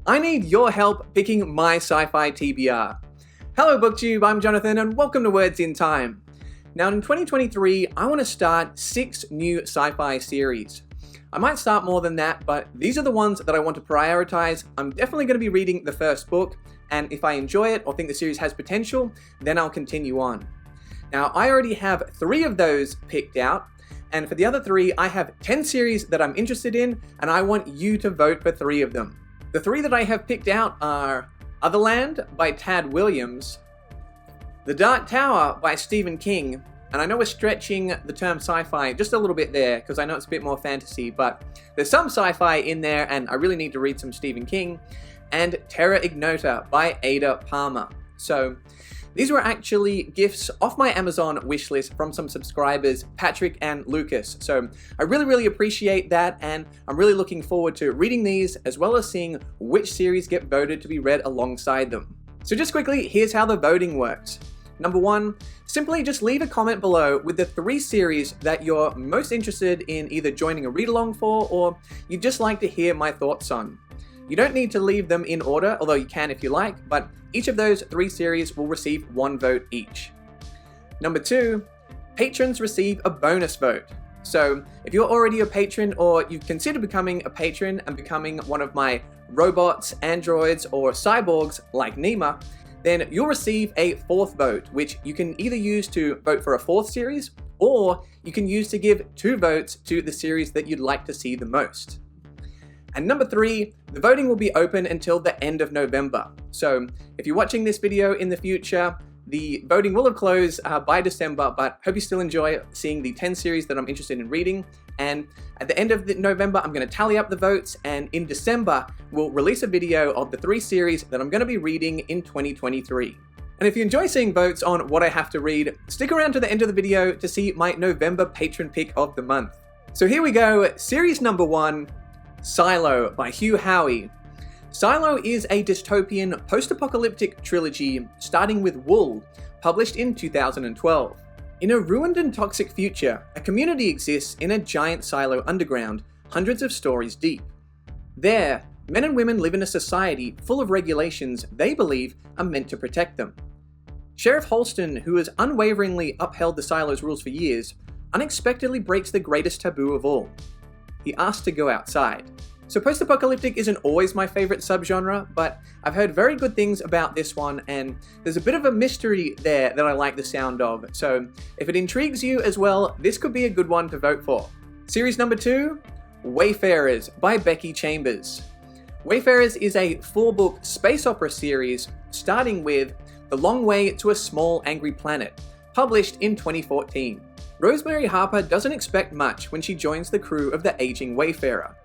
I need your help picking my sci-fi TBR. Hello BookTube, I'm Jonathan and welcome to Words in Time. Now in 2023, I want to start 6 new sci-fi series. I might start more than that, but these are the ones that I want to prioritize. I'm definitely going to be reading the first book, and if I enjoy it or think the series has potential, then I'll continue on. Now, I already have 3 of those picked out, and for the other 3, I have 10 series that I'm interested in, and I want you to vote for 3 of them. The 3 that I have picked out are Otherland by Tad Williams, The Dark Tower by Stephen King, and I know we're stretching the term sci-fi just a little bit there because I know it's a bit more fantasy, but there's some sci-fi in there and I really need to read some Stephen King, and Terra Ignota by Ada Palmer. So these were actually gifts off my Amazon wishlist from some subscribers, Patrick and Lucas. So I really appreciate that, and I'm really looking forward to reading these as well as seeing which series get voted to be read alongside them. So just quickly, here's how the voting works. Number 1, simply just leave a comment below with the 3 series that you're most interested in either joining a read-along for or you'd just like to hear my thoughts on. You don't need to leave them in order, although you can if you like, but each of those 3 series will receive 1 vote each. Number 2, patrons receive a bonus vote. So if you're already a patron or you consider becoming a patron and becoming one of my robots, androids, or cyborgs like Nima, then you'll receive a 4th vote, which you can either use to vote for a 4th series, or you can use to give 2 votes to the series that you'd like to see the most. And number 3, the voting will be open until the end of November. So if you're watching this video in the future, the voting will have closed by December, but hope you still enjoy seeing the 10 series that I'm interested in reading. And at the end of November, I'm going to tally up the votes, and in December, we'll release a video of the 3 series that I'm going to be reading in 2023. And if you enjoy seeing votes on what I have to read, stick around to the end of the video to see my November patron pick of the month. So here we go, series number 1, Silo by Hugh Howey. Silo is a dystopian post-apocalyptic trilogy starting with Wool, published in 2012. In a ruined and toxic future, a community exists in a giant silo underground, hundreds of stories deep. There, men and women live in a society full of regulations they believe are meant to protect them. Sheriff Holston, who has unwaveringly upheld the silo's rules for years, unexpectedly breaks the greatest taboo of all. He asked to go outside. So post-apocalyptic isn't always my favorite subgenre, but I've heard very good things about this one, and there's a bit of a mystery there that I like the sound of. So if it intrigues you as well, this could be a good one to vote for. Series number 2, Wayfarers by Becky Chambers. Wayfarers is a 4-book space opera series starting with The Long Way to a Small Angry Planet, published in 2014. Rosemary Harper doesn't expect much when she joins the crew of the aging Wayfarer.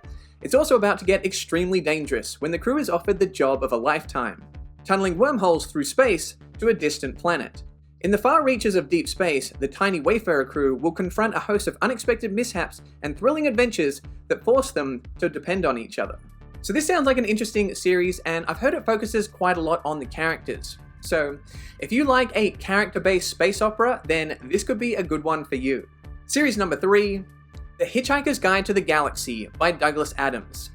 It's also about to get extremely dangerous when the crew is offered the job of a lifetime, tunneling wormholes through space to a distant planet. In the far reaches of deep space, the tiny Wayfarer crew will confront a host of unexpected mishaps and thrilling adventures that force them to depend on each other. So this sounds like an interesting series, and I've heard it focuses quite a lot on the characters. So if you like a character-based space opera, then this could be a good one for you. Series number 3, The Hitchhiker's Guide to the Galaxy by Douglas Adams.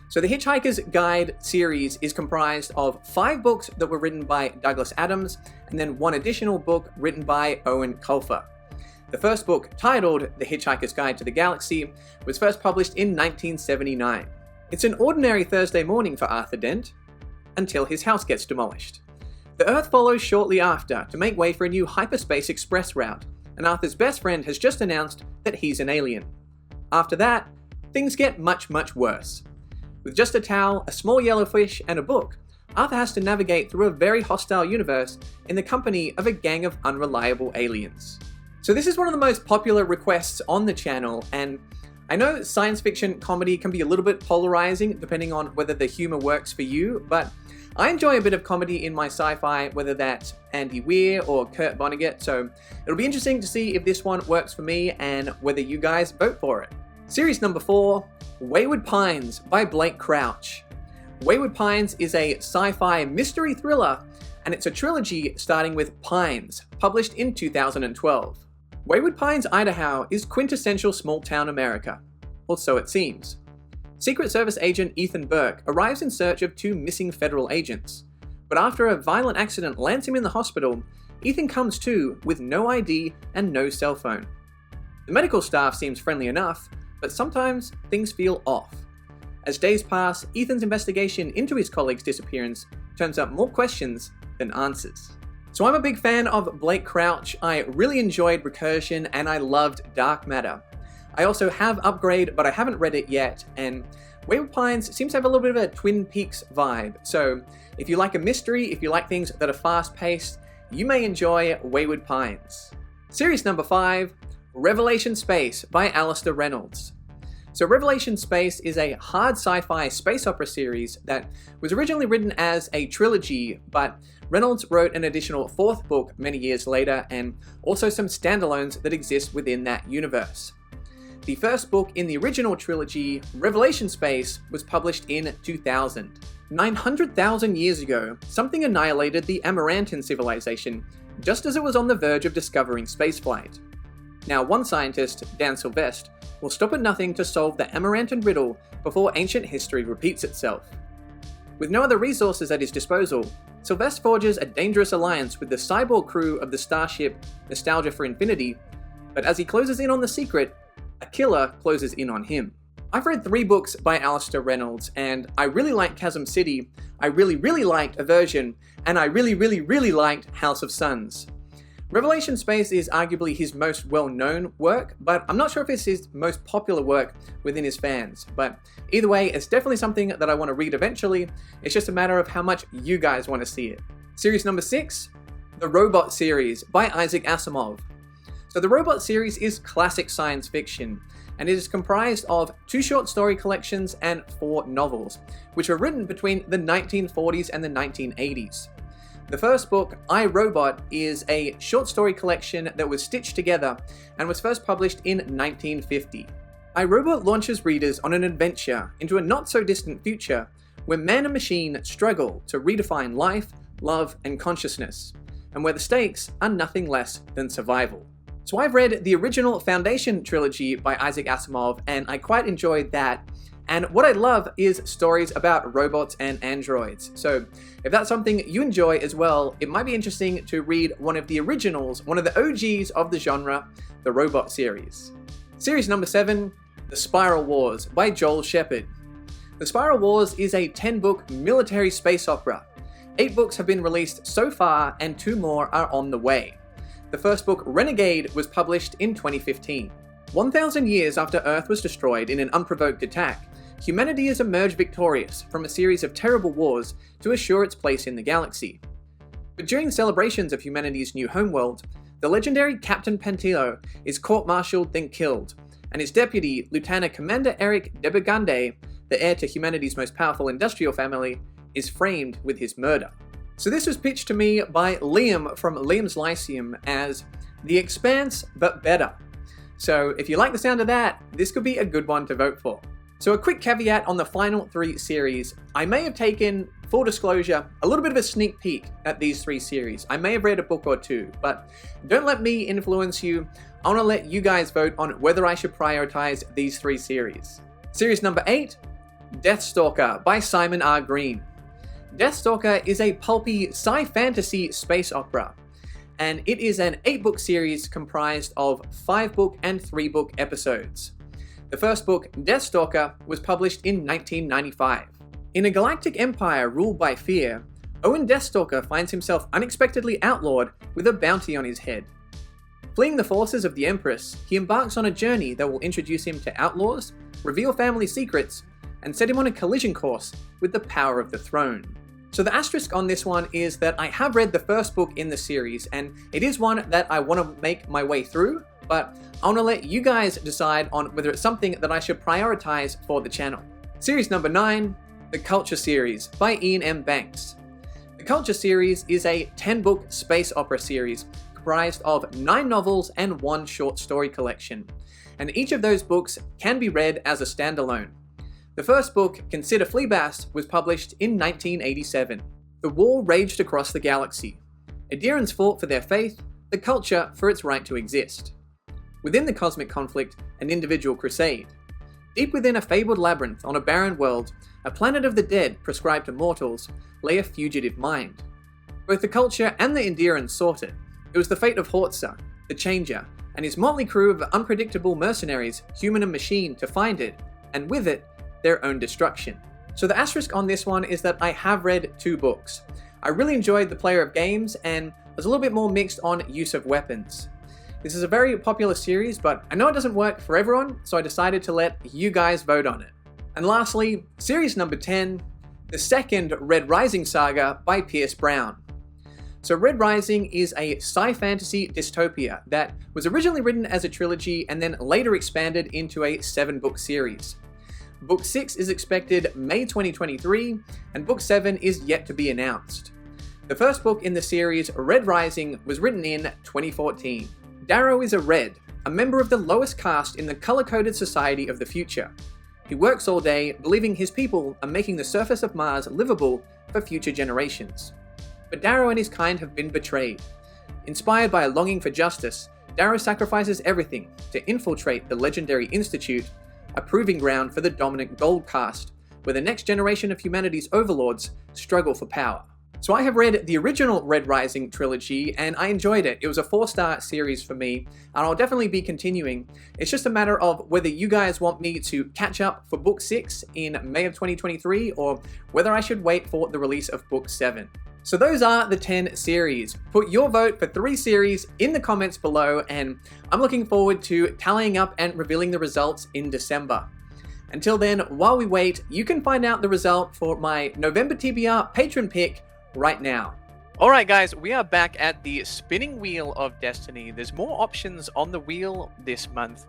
So the Hitchhiker's Guide series is comprised of 5 books that were written by Douglas Adams, and then 1 additional book written by Owen Colfer. The first book, titled The Hitchhiker's Guide to the Galaxy, was first published in 1979. It's an ordinary Thursday morning for Arthur Dent, until his house gets demolished. The Earth follows shortly after to make way for a new hyperspace express route, and Arthur's best friend has just announced that he's an alien. After that, things get much worse. With just a towel, a small yellow fish, and a book, Arthur has to navigate through a very hostile universe in the company of a gang of unreliable aliens. So this is one of the most popular requests on the channel, and I know science fiction comedy can be a little bit polarizing depending on whether the humor works for you, but I enjoy a bit of comedy in my sci-fi, whether that's Andy Weir or Kurt Vonnegut, so it'll be interesting to see if this one works for me and whether you guys vote for it. Series number 4, Wayward Pines by Blake Crouch. Wayward Pines is a sci-fi mystery thriller, and it's a trilogy starting with Pines, published in 2012. Wayward Pines, Idaho is quintessential small-town America, or so it seems. Secret Service agent Ethan Burke arrives in search of two missing federal agents. But after a violent accident lands him in the hospital, Ethan comes to with no ID and no cell phone. The medical staff seems friendly enough, but sometimes things feel off. As days pass, Ethan's investigation into his colleague's disappearance turns up more questions than answers. So I'm a big fan of Blake Crouch, I really enjoyed Recursion, and I loved Dark Matter. I also have Upgrade, but I haven't read it yet, and Wayward Pines seems to have a little bit of a Twin Peaks vibe, so if you like a mystery, if you like things that are fast-paced, you may enjoy Wayward Pines. Series number 5, Revelation Space by Alistair Reynolds. So Revelation Space is a hard sci-fi space opera series that was originally written as a trilogy, but Reynolds wrote an additional 4th book many years later, and also some standalones that exist within that universe. The first book in the original trilogy, Revelation Space, was published in 2000. 900,000 years ago, something annihilated the Amarantan civilization, just as it was on the verge of discovering spaceflight. Now, one scientist, Dan Sylvestre, will stop at nothing to solve the Amarantan riddle before ancient history repeats itself. With no other resources at his disposal, Sylvestre forges a dangerous alliance with the cyborg crew of the starship Nostalgia for Infinity, but as he closes in on the secret, a killer closes in on him. I've read 3 books by Alistair Reynolds, and I really liked Chasm City, I really liked Aversion, and I really liked House of Suns. Revelation Space is arguably his most well-known work, but I'm not sure if it's his most popular work within his fans. But either way, it's definitely something that I want to read eventually. It's just a matter of how much you guys want to see it. Series number 6, The Robot Series by Isaac Asimov. So the Robot series is classic science fiction, and it is comprised of 2 short story collections and 4 novels, which were written between the 1940s and the 1980s. The first book, I, Robot, is a short story collection that was stitched together and was first published in 1950. I, Robot launches readers on an adventure into a not-so-distant future where man and machine struggle to redefine life, love, and consciousness, and where the stakes are nothing less than survival. So I've read the original Foundation trilogy by Isaac Asimov, and I quite enjoyed that. And what I love is stories about robots and androids. So if that's something you enjoy as well, it might be interesting to read one of the originals, one of the OGs of the genre, the Robot series. Series number 7, The Spiral Wars by Joel Shepard. The Spiral Wars is a 10-book military space opera. 8 books have been released so far, and 2 more are on the way. The first book, Renegade, was published in 2015. 1,000 years after Earth was destroyed in an unprovoked attack, humanity has emerged victorious from a series of terrible wars to assure its place in the galaxy. But during the celebrations of humanity's new homeworld, the legendary Captain Pantillo is court-martialed then killed, and his deputy, Lieutenant Commander Eric Debegande, the heir to humanity's most powerful industrial family, is framed with his murder. So this was pitched to me by Liam from Liam's Lyceum as The Expanse, but better. So if you like the sound of that, this could be a good one to vote for. So a quick caveat on the final 3 series. I may have taken, full disclosure, a little bit of a sneak peek at these 3 series. I may have read a book or 2, but don't let me influence you. I want to let you guys vote on whether I should prioritize these 3 series. Series number 8, Deathstalker by Simon R. Green. Deathstalker is a pulpy sci-fantasy space opera, and it is an 8-book series comprised of 5-book and 3-book episodes. The first book, Deathstalker, was published in 1995. In a galactic empire ruled by fear, Owen Deathstalker finds himself unexpectedly outlawed with a bounty on his head. Fleeing the forces of the Empress, he embarks on a journey that will introduce him to outlaws, reveal family secrets, and set him on a collision course with the power of the throne. So the asterisk on this one is that I have read the first book in the series, and it is one that I want to make my way through, but I want to let you guys decide on whether it's something that I should prioritize for the channel. Series number 9, The Culture Series by Ian M. Banks. The Culture Series is a 10-book space opera series comprised of 9 novels and 1 short story collection, and each of those books can be read as a standalone. The first book, Consider Fleabast, was published in 1987. The war raged across the galaxy. Adherents fought for their faith, the culture for its right to exist. Within the cosmic conflict, an individual crusade. Deep within a fabled labyrinth on a barren world, a planet of the dead prescribed to mortals, lay a fugitive mind. Both the culture and the Endirans sought it. It was the fate of Hortzer, the Changer, and his motley crew of unpredictable mercenaries, human and machine, to find it, and with it, their own destruction. So the asterisk on this one is that I have read 2 books. I really enjoyed The Player of Games, and was a little bit more mixed on use of weapons. This is a very popular series, but I know it doesn't work for everyone, so I decided to let you guys vote on it. And lastly, series number 10, the second Red Rising saga by Pierce Brown. So Red Rising is a sci-fantasy dystopia that was originally written as a trilogy and then later expanded into a 7-book series. Book 6 is expected May 2023, and Book 7 is yet to be announced. The first book in the series, Red Rising, was written in 2014. Darrow is a Red, a member of the lowest caste in the color-coded society of the future. He works all day, believing his people are making the surface of Mars livable for future generations. But Darrow and his kind have been betrayed. Inspired by a longing for justice, Darrow sacrifices everything to infiltrate the legendary Institute, a proving ground for the dominant Gold caste, where the next generation of humanity's overlords struggle for power. So I have read the original Red Rising trilogy, and I enjoyed it. It was a 4-star series for me, and I'll definitely be continuing. It's just a matter of whether you guys want me to catch up for Book 6 in May of 2023, or whether I should wait for the release of Book 7. So those are the 10 series. Put your vote for 3 series in the comments below, and I'm looking forward to tallying up and revealing the results in December. Until then, while we wait, you can find out the result for my November TBR Patron pick right now. Alright guys, we are back at the spinning wheel of destiny. There's more options on the wheel this month.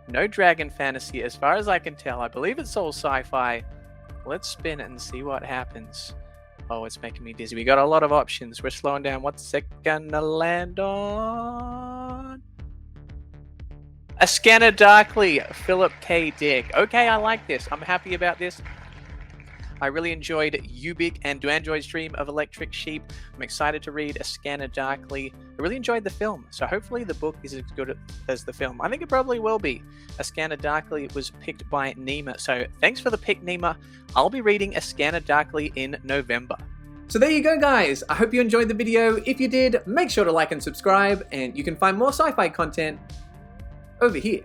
No Dragon Fantasy as far as I can tell. I believe it's all Sci-Fi. Let's spin it and see what happens. Oh, it's making me dizzy. We got a lot of options. We're slowing down. What's it gonna land on? A Scanner Darkly, Philip K. Dick. Okay, I like this. I'm happy about this. I really enjoyed Ubik and Duandroid's Dream of Electric Sheep. I'm excited to read A Scanner Darkly. I really enjoyed the film, so hopefully the book is as good as the film. I think it probably will be. A Scanner Darkly was picked by Nima, so thanks for the pick, Nima. I'll be reading A Scanner Darkly in November. So there you go, guys. I hope you enjoyed the video. If you did, make sure to like and subscribe, and you can find more sci-fi content over here.